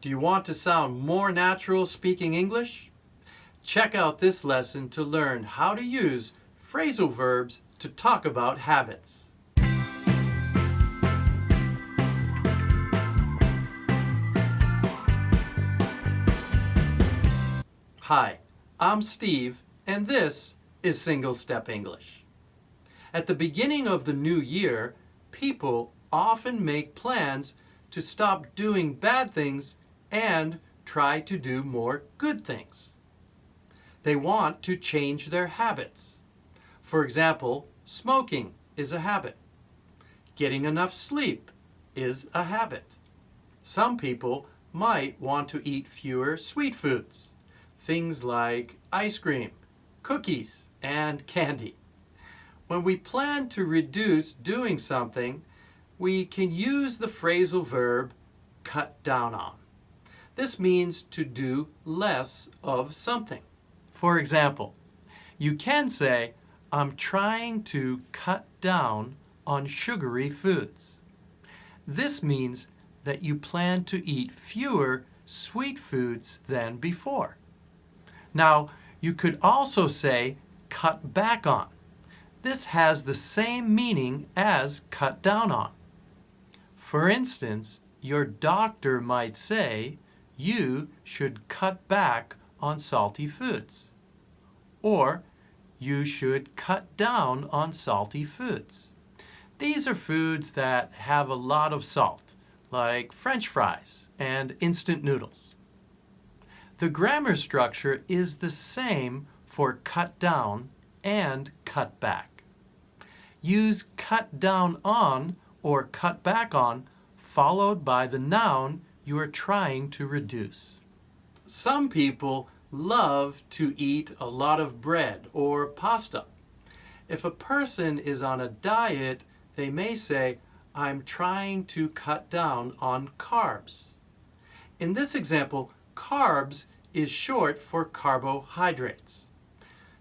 Do you want to sound more natural speaking English? Check out this lesson to learn how to use phrasal verbs to talk about habits. Hi, I'm Steve, and this is Single Step English. At the beginning of the new year, people often make plans to stop doing bad things and try to do more good things. They want to change their habits. For example, smoking is a habit. Getting enough sleep is a habit. Some people might want to eat fewer sweet foods, things like ice cream, cookies, and candy. When we plan to reduce doing something, we can use the phrasal verb cut down on. This means to do less of something. For example, you can say, I'm trying to cut down on sugary foods. This means that you plan to eat fewer sweet foods than before. Now, you could also say cut back on. This has the same meaning as cut down on. For instance, your doctor might say, you should cut back on salty foods. Or, you should cut down on salty foods. These are foods that have a lot of salt, like French fries and instant noodles. The grammar structure is the same for cut down and cut back. Use cut down on or cut back on followed by the noun you are trying to reduce. Some people love to eat a lot of bread or pasta. If a person is on a diet, they may say, I'm trying to cut down on carbs. In this example, carbs is short for carbohydrates.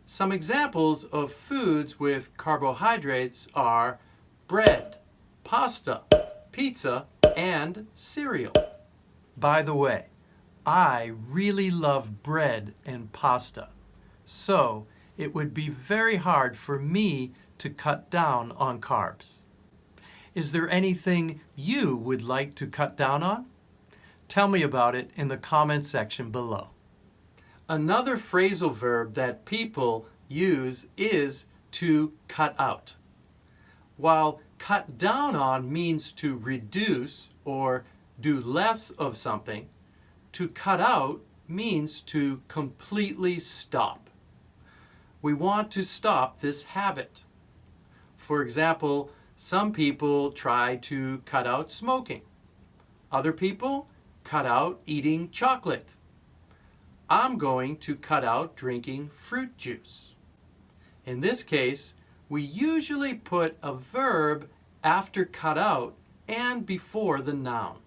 Some examples of foods with carbohydrates are bread, pasta, pizza, and cereal. By the way, I really love bread and pasta, so it would be very hard for me to cut down on carbs. Is there anything you would like to cut down on? Tell me about it in the comment section below. Another phrasal verb that people use is to cut out. While cut down on means to reduce or do less of something, to cut out means to completely stop. We want to stop this habit. For example, some people try to cut out smoking. Other people cut out eating chocolate. I'm going to cut out drinking fruit juice. In this case, we usually put a verb after cut out and before the noun.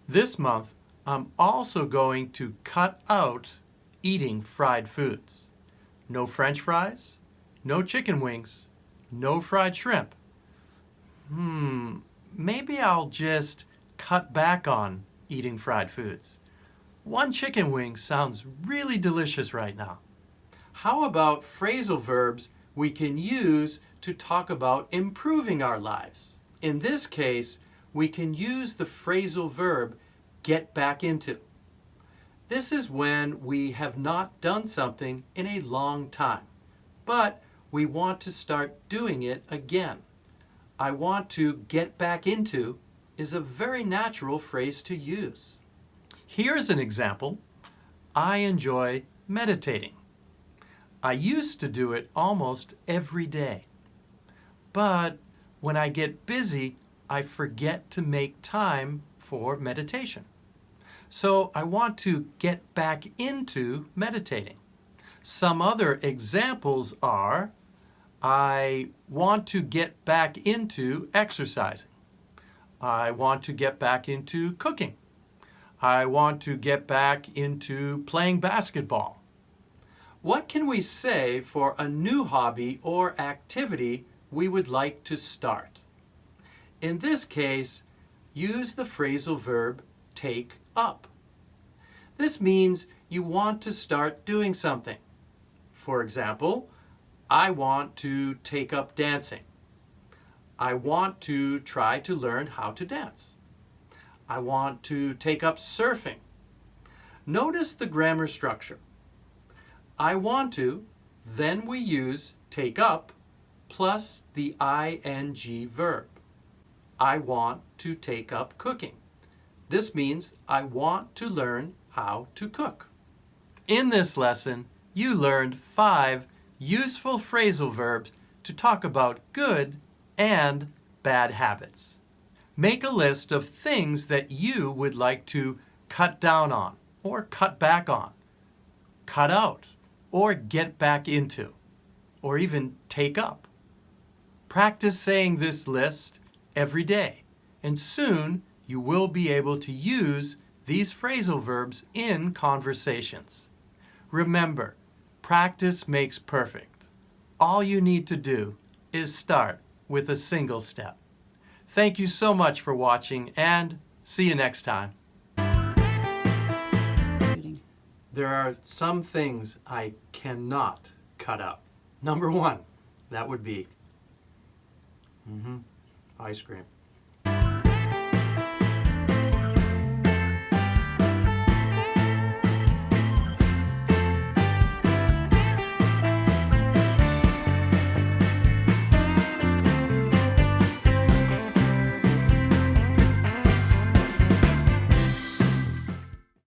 This month, I'm also going to cut out eating fried foods. No French fries, no chicken wings, no fried shrimp. Maybe I'll just cut back on eating fried foods. One chicken wing sounds really delicious right now. How about phrasal verbs we can use to talk about improving our lives? In this case, we can use the phrasal verb get back into. This is when we have not done something in a long time, but we want to start doing it again. I want to get back into is a very natural phrase to use. Here's an example. I enjoy meditating. I used to do it almost every day. But when I get busy, I forget to make time for meditation. So I want to get back into meditating. Some other examples are, I want to get back into exercising. I want to get back into cooking. I want to get back into playing basketball. What can we say for a new hobby or activity we would like to start? In this case, use the phrasal verb take up. This means you want to start doing something. For example, I want to take up dancing. I want to try to learn how to dance. I want to take up surfing. Notice the grammar structure. I want to, then we use take up plus the ing verb. I want to take up cooking. This means I want to learn how to cook. In this lesson, you learned 5 useful phrasal verbs to talk about good and bad habits. Make a list of things that you would like to cut down on or cut back on, cut out or get back into, or even take up. Practice saying this list every day, and soon you will be able to use these phrasal verbs in conversations. Remember, practice makes perfect. All you need to do is start with a single step. Thank you so much for watching, and see you next time. There are some things I cannot cut out. Number 1, that would be ice cream.